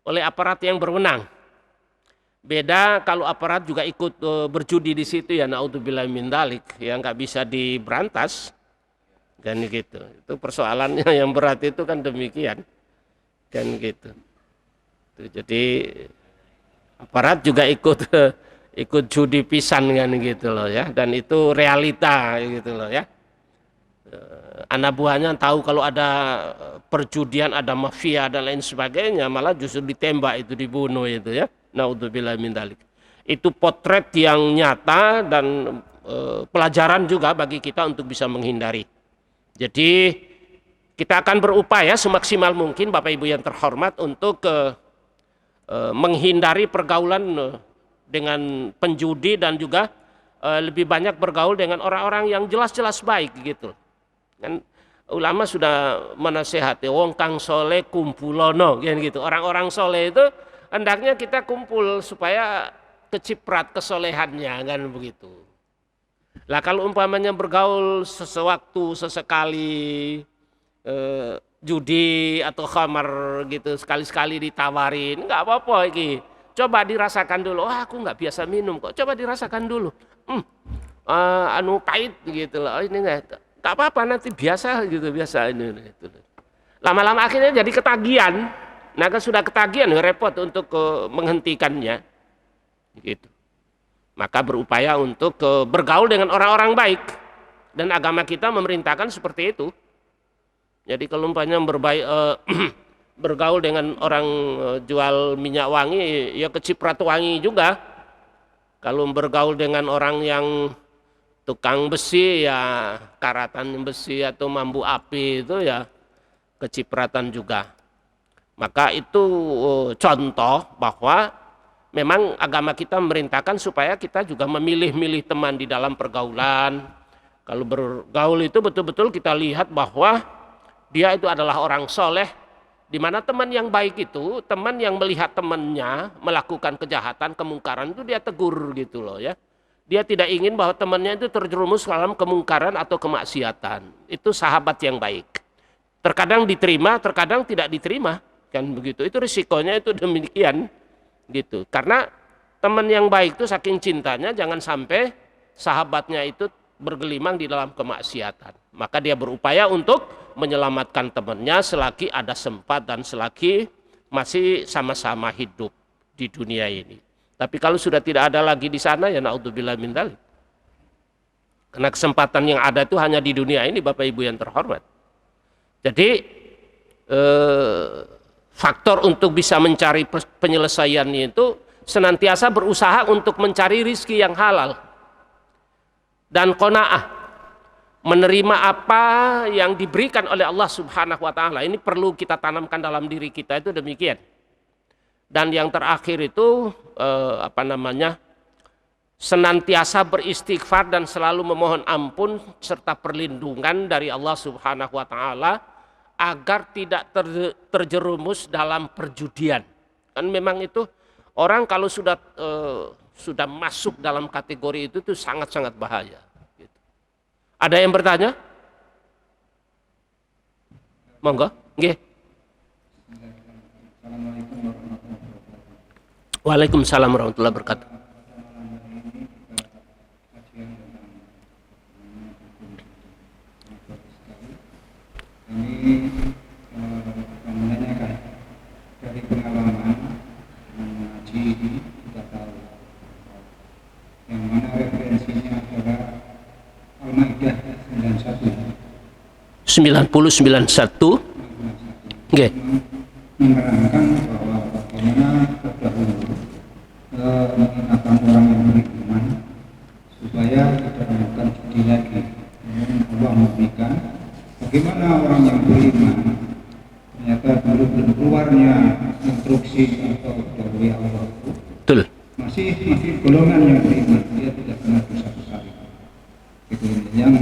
oleh aparat yang berwenang. Beda kalau aparat juga ikut berjudi di situ ya, naudzubillahi min dzalik, ya nggak bisa diberantas. Kan gitu. Itu persoalannya yang berat itu kan demikian. Kan gitu. Jadi aparat juga ikut judi pisan kan gitu loh ya, dan itu realita gitu loh ya. Anak buahnya tahu kalau ada perjudian, ada mafia dan lain sebagainya, malah justru ditembak, itu dibunuh itu ya. Naudzubillahi min dzalik. Itu potret yang nyata dan pelajaran juga bagi kita untuk bisa menghindari. Jadi kita akan berupaya semaksimal mungkin Bapak Ibu yang terhormat untuk menghindari pergaulan dengan penjudi dan juga lebih banyak bergaul dengan orang-orang yang jelas-jelas baik gitu. Kan ulama sudah menasehati wong kang soleh kumpulono gitu. Orang-orang soleh itu hendaknya kita kumpul supaya keciprat kesolehannya kan begitu. Lah kalau umpamanya bergaul sewaktu sesekali judi atau khamar gitu, sekali-sekali ditawarin, nggak apa-apa iki. Coba dirasakan dulu. Oh, aku nggak biasa minum kok. Coba dirasakan dulu. Anu pahit gitu loh. Oh, ini nggak apa-apa, nanti biasa gitu, biasa ini. Gitu. Lama-lama akhirnya jadi ketagihan. Nah, kan sudah ketagihan repot untuk menghentikannya. Gitu. Maka berupaya untuk bergaul dengan orang-orang baik, dan agama kita memerintahkan seperti itu. Jadi kalau umpamanya bergaul dengan orang jual minyak wangi, ya keciprat wangi juga. Kalau bergaul dengan orang yang tukang besi ya karatan besi atau mambu api itu ya kecipratan juga. Maka itu contoh bahwa memang agama kita memerintahkan supaya kita juga memilih-milih teman di dalam pergaulan. Kalau bergaul itu betul-betul kita lihat bahwa dia itu adalah orang soleh, di mana teman yang baik itu teman yang melihat temannya melakukan kejahatan, kemungkaran itu dia tegur gitu loh ya. Dia tidak ingin bahwa temannya itu terjerumus dalam kemungkaran atau kemaksiatan. Itu sahabat yang baik. Terkadang diterima, terkadang tidak diterima, kan begitu. Itu risikonya itu demikian gitu. Karena teman yang baik itu saking cintanya jangan sampai sahabatnya itu bergelimang di dalam kemaksiatan. Maka dia berupaya untuk menyelamatkan temannya selagi ada sempat dan selagi masih sama-sama hidup di dunia ini. Tapi kalau sudah tidak ada lagi di sana ya naudzubillah min dzalik. Karena kesempatan yang ada itu hanya di dunia ini Bapak Ibu yang terhormat. Jadi faktor untuk bisa mencari penyelesaiannya itu senantiasa berusaha untuk mencari rizki yang halal dan qanaah, menerima apa yang diberikan oleh Allah Subhanahu wa taala. Ini perlu kita tanamkan dalam diri kita itu demikian. Dan yang terakhir itu senantiasa beristighfar dan selalu memohon ampun serta perlindungan dari Allah Subhanahu wa taala agar tidak terjerumus dalam perjudian. Kan memang itu orang kalau sudah masuk dalam kategori itu tuh sangat-sangat bahaya. Gitu. Ada yang bertanya? Monggo, nggih. Waalaikumsalam warahmatullahi wabarakatuh. Kami menanyakan dari pengalaman mengaji ini kita tahu yang mana referensinya adalah Al-Maidah 91. Nggih. Menerangkan bahwa bagaimana terdahulu mengingatkan orang yang beriman supaya tidak melakukan judi lagi. Allah memberikan bagaimana orang yang beriman ternyata dulu belum keluarnya instruksi atau dari Allah Betul. masih golongan yang beriman, dia tidak pernah dosa besar itu. Yang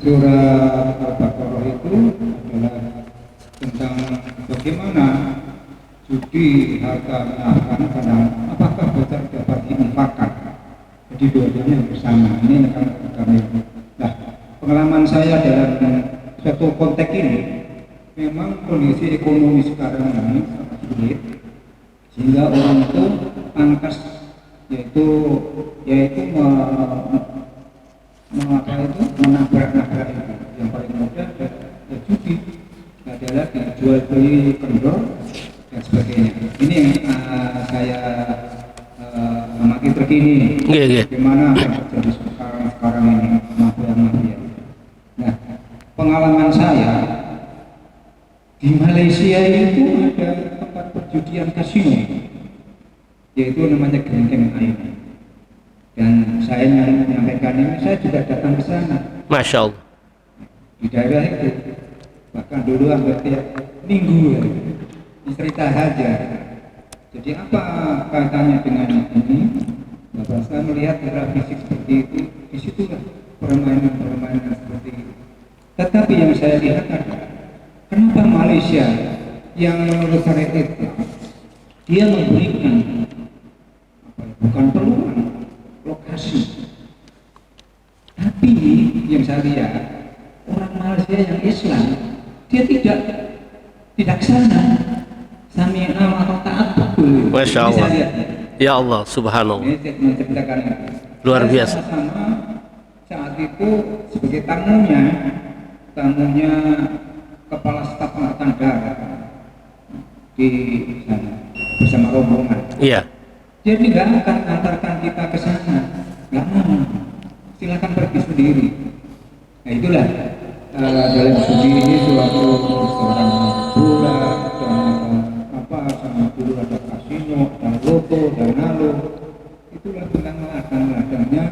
surah Al-Baqarah itu adalah tentang bagaimana judi harta karena apakah betul dapat diinfakkan. Jadi dua-duanya bersama. Ini kami. Nah, pengalaman saya dalam suatu konteks ini, memang kondisi ekonomi sekarang ini sangat sulit, sehingga orang itu angkas yaitu menabrak-nabrak itu. Yang paling mudah adalah judi, adalah dijual beli kendor dan sebagainya. Ini yang saya amati terkini. Bagaimana yang terjadi sekarang ini mafia. Nah, pengalaman saya di Malaysia itu ada tempat perjudian kasino, yaitu namanya Gelengkeng Air. Dan saya menyampaikan ini, saya juga datang ke sana. Masya Allah. Di daerah itu, bahkan dulu hampir tiap minggu ya, cerita saja. Jadi apa kaitannya dengan ini? Bapak saya melihat era fisik seperti itu, disitulah permainan seperti itu. Tetapi yang saya lihat adalah kenapa Malaysia yang menurut syariat Islam dia memberikan bukan peluang lokasi, tapi yang saya lihat orang Malaysia yang Islam dia tidak sana sami'na atau taat betul. Masya Allah. Ya Allah, subhanallah. Menceritakan itu. Luar biasa. Sama saat itu sebagai tamunya kepala staf angkatan darat di sana bersama rombongan. Iya. Jadi nggak akan antarkan kita ke sana, nggak mau. Silakan pergi sendiri. Nah itulah dalam studi ini suatu seorang bola dan sama dulu ada kasino, ada loto, dan halo. Itulah tentang ladang-ladangnya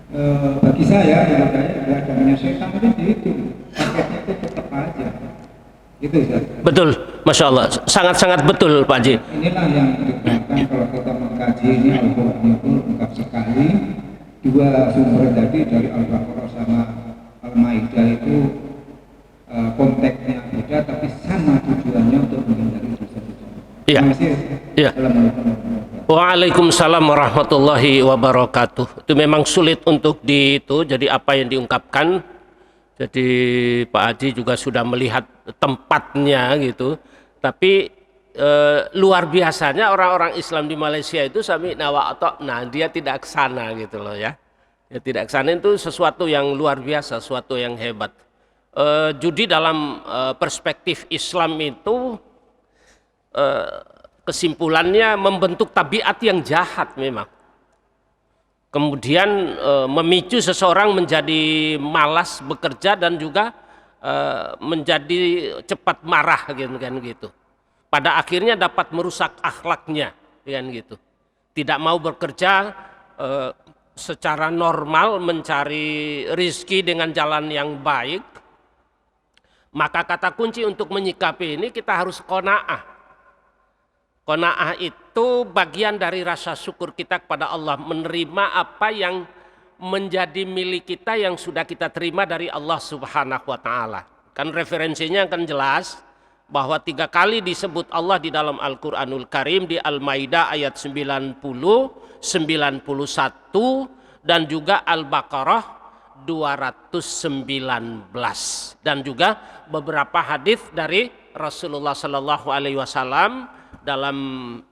Bagi saya, menurut saya agamanya setan itu paketnya itu tetap aja. Itu Ustaz. Betul, Masya Allah, sangat-sangat betul Pak Haji. Inilah yang diterapkan kalau kita mengkaji ini Al-Quran itu lengkap sekali. Dua sumber tadi dari Al-Baqarah sama Al-Maidah itu konteksnya beda tapi sama tujuannya untuk menghindari dosa-dosa. Iya. Terima kasih. Iya. Assalamualaikum warahmatullahi wabarakatuh. Waalaikumsalam warahmatullahi wabarakatuh. Itu memang sulit untuk jadi apa yang diungkapkan. Jadi Pak Haji juga sudah melihat tempatnya gitu. Tapi luar biasanya orang-orang Islam di Malaysia itu sami'na wa ata'na, dia tidak ke sana gitu loh ya. Ya tidak ke sana itu sesuatu yang luar biasa, sesuatu yang hebat. Judi dalam perspektif Islam itu kesimpulannya membentuk tabiat yang jahat memang. Kemudian memicu seseorang menjadi malas bekerja dan juga menjadi cepat marah kan gitu. Pada akhirnya dapat merusak akhlaknya kan gitu. Tidak mau bekerja secara normal mencari rizki dengan jalan yang baik. Maka kata kunci untuk menyikapi ini kita harus qanaah. Qanaah itu bagian dari rasa syukur kita kepada Allah, menerima apa yang menjadi milik kita yang sudah kita terima dari Allah Subhanahu wa taala. Kan referensinya kan jelas bahwa 3 kali disebut Allah di dalam Al-Qur'anul Karim, di Al-Maidah ayat 90, 91 dan juga Al-Baqarah 219 dan juga beberapa hadis dari Rasulullah Sallallahu Alaihi Wasallam dalam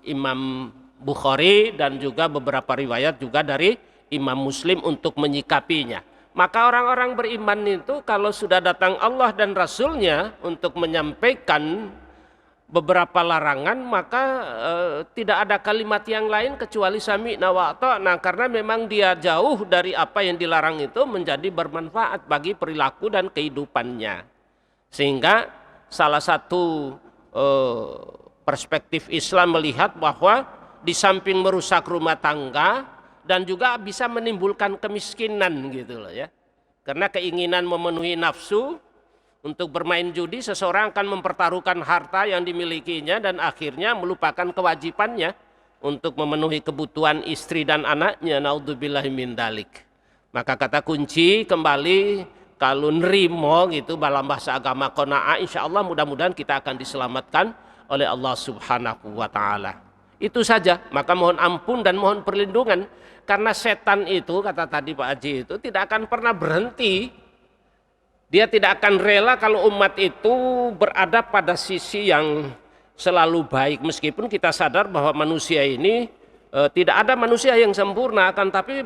Imam Bukhari dan juga beberapa riwayat juga dari Imam Muslim untuk menyikapinya. Maka orang-orang beriman itu kalau sudah datang Allah dan Rasulnya untuk menyampaikan beberapa larangan, maka tidak ada kalimat yang lain kecuali sami'na wa ata'na, karena memang dia jauh dari apa yang dilarang itu menjadi bermanfaat bagi perilaku dan kehidupannya. Sehingga salah satu perspektif Islam melihat bahwa di samping merusak rumah tangga dan juga bisa menimbulkan kemiskinan gitu loh ya. Karena keinginan memenuhi nafsu untuk bermain judi, seseorang akan mempertaruhkan harta yang dimilikinya dan akhirnya melupakan kewajibannya untuk memenuhi kebutuhan istri dan anaknya. Naudzubillahi min dalik. Maka kata kunci kembali kalau nerimo gitu dalam bahasa agama qanaah, insya Allah mudah-mudahan kita akan diselamatkan oleh Allah Subhanahu wa taala. Itu saja. Maka mohon ampun dan mohon perlindungan, karena setan itu kata tadi Pak Haji itu tidak akan pernah berhenti. Dia tidak akan rela kalau umat itu berada pada sisi yang selalu baik, meskipun kita sadar bahwa manusia ini tidak ada manusia yang sempurna, akan tapi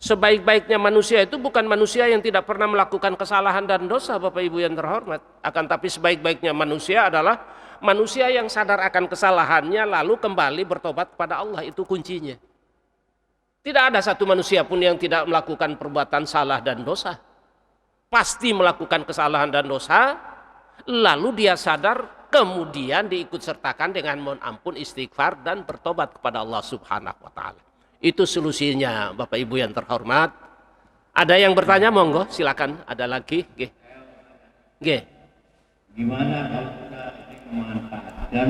sebaik-baiknya manusia itu bukan manusia yang tidak pernah melakukan kesalahan dan dosa, Bapak Ibu yang terhormat. Akan tapi sebaik-baiknya manusia adalah manusia yang sadar akan kesalahannya lalu kembali bertobat kepada Allah. Itu kuncinya. Tidak ada satu manusia pun yang tidak melakukan perbuatan salah dan dosa. Pasti melakukan kesalahan dan dosa, lalu dia sadar, kemudian diikut sertakan dengan mohon ampun, istighfar dan bertobat kepada Allah Subhanahu wa taala. Itu solusinya Bapak Ibu yang terhormat. Ada yang bertanya, monggo silakan. Ada lagi? Nggih. Gimana kalau kita memanfaatkan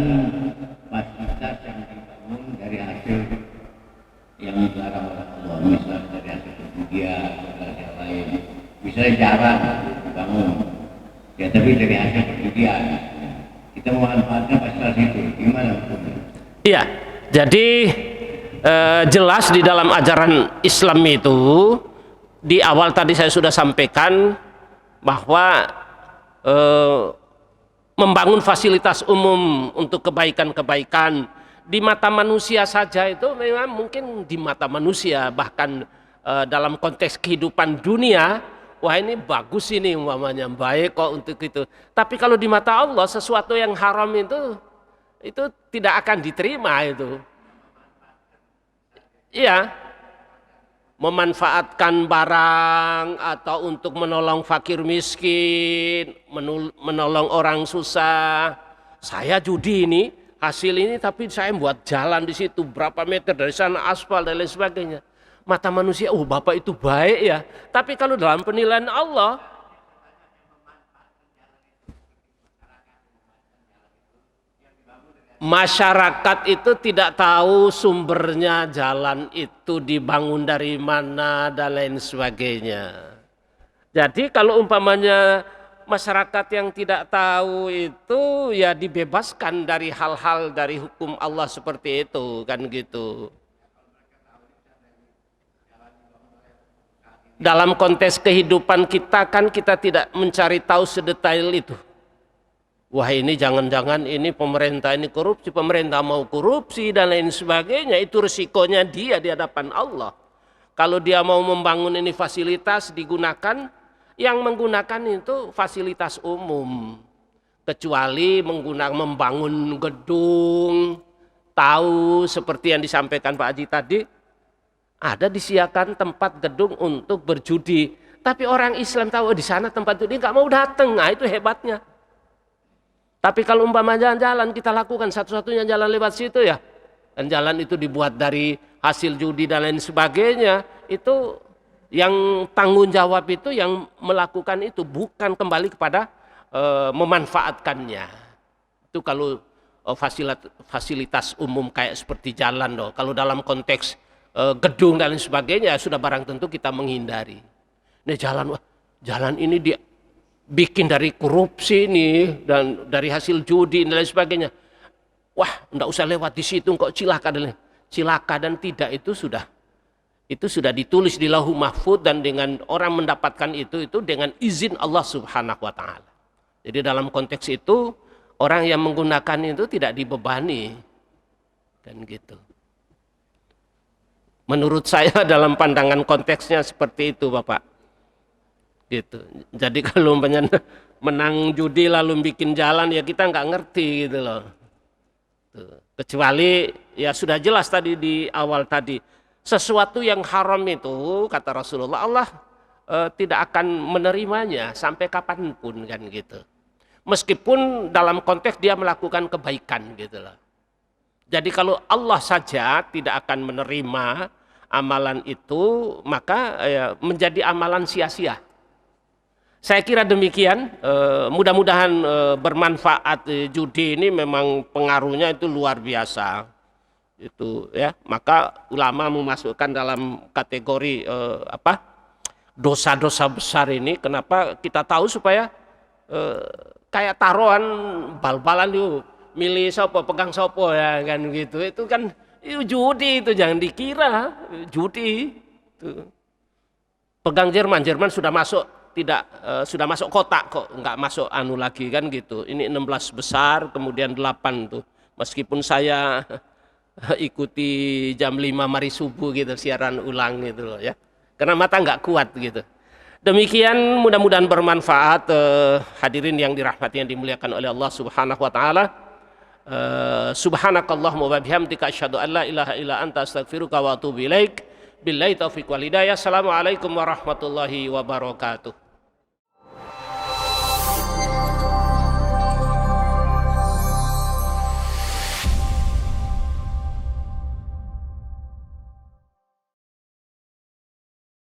fasilitas yang dibangun dari hasil yang dilarang oleh Allah, misalnya dari hasil perjudian atau yang lain. Misalnya jarang dibangun, ya tapi dari hasil perjudian kita memanfaatkan fasilitas itu, gimana hukumnya? Iya, jadi jelas di dalam ajaran Islam itu di awal tadi saya sudah sampaikan bahwa membangun fasilitas umum untuk kebaikan-kebaikan di mata manusia saja itu memang mungkin di mata manusia, bahkan dalam konteks kehidupan dunia, wah ini bagus ini umpamanya, baik kok untuk itu. Tapi kalau di mata Allah sesuatu yang haram itu tidak akan diterima itu. Iya, memanfaatkan barang atau untuk menolong fakir miskin, menolong orang susah. Saya judi ini, hasil ini, tapi saya buat jalan di situ berapa meter dari sana aspal dan lain sebagainya. mata manusia, oh bapak itu baik ya. Tapi kalau dalam penilaian Allah, masyarakat itu tidak tahu sumbernya jalan itu dibangun dari mana dan lain sebagainya. Jadi kalau umpamanya masyarakat yang tidak tahu itu ya dibebaskan dari hal-hal dari hukum Allah seperti itu kan gitu. Dalam konteks kehidupan kita kan kita tidak mencari tahu sedetail itu. Wah ini jangan-jangan ini pemerintah ini korupsi, pemerintah mau korupsi dan lain sebagainya. Itu resikonya dia di hadapan Allah. Kalau dia mau membangun ini fasilitas digunakan, yang menggunakan itu fasilitas umum. Kecuali membangun gedung, tahu seperti yang disampaikan Pak Haji tadi, ada disiapkan tempat gedung untuk berjudi. Tapi orang Islam tahu di sana tempat judi nggak mau datang, nah itu hebatnya. Tapi kalau umpama jalan-jalan kita lakukan satu-satunya jalan lewat situ ya, dan jalan itu dibuat dari hasil judi dan lain sebagainya, itu yang tanggung jawab itu yang melakukan itu, bukan kembali kepada memanfaatkannya. Itu kalau fasilitas umum kayak seperti jalan loh. Kalau dalam konteks gedung dan lain sebagainya sudah barang tentu kita menghindari. Ini jalan ini bikin dari korupsi nih dan dari hasil judi dan lain sebagainya. Wah, enggak usah lewat di situ kok cilaka dan tidak, itu sudah ditulis di Lauhul Mahfuz, dan dengan orang mendapatkan itu dengan izin Allah Subhanahu wa taala. Jadi dalam konteks itu orang yang menggunakan itu tidak dibebani. Dan gitu. Menurut saya dalam pandangan konteksnya seperti itu, Bapak. Gitu. Jadi kalau menang judi lalu bikin jalan ya kita nggak ngerti gitu loh. Tuh. Kecuali ya sudah jelas tadi di awal tadi, sesuatu yang haram itu kata Rasulullah, Allah tidak akan menerimanya sampai kapanpun kan gitu. Meskipun dalam konteks dia melakukan kebaikan gitu loh. Jadi kalau Allah saja tidak akan menerima amalan itu, maka menjadi amalan sia-sia. Saya kira demikian, mudah-mudahan bermanfaat. Judi ini memang pengaruhnya itu luar biasa. Itu ya, maka ulama memasukkan dalam kategori dosa-dosa besar ini. Kenapa kita tahu supaya kayak taruhan bal-balan itu milih sopo pegang sopo ya kan gitu. Itu kan itu judi, itu jangan dikira judi. Itu. Pegang Jerman sudah masuk sudah masuk kotak kok, nggak masuk anu lagi kan gitu. Ini 16 besar, kemudian 8 tuh. Meskipun saya ikuti jam 5 mari subuh gitu siaran ulang gitu loh ya. Karena mata nggak kuat gitu. Demikian mudah-mudahan bermanfaat hadirin yang dirahmati yang dimuliakan oleh Allah Subhanahu wa taala. Subhanakallahumma wa bihamdika asyhadu an la ilaha illa anta astaghfiruka wa atubu ilaik. Billahi taufiq wal hidayah. Assalamualaikum warahmatullahi wabarakatuh.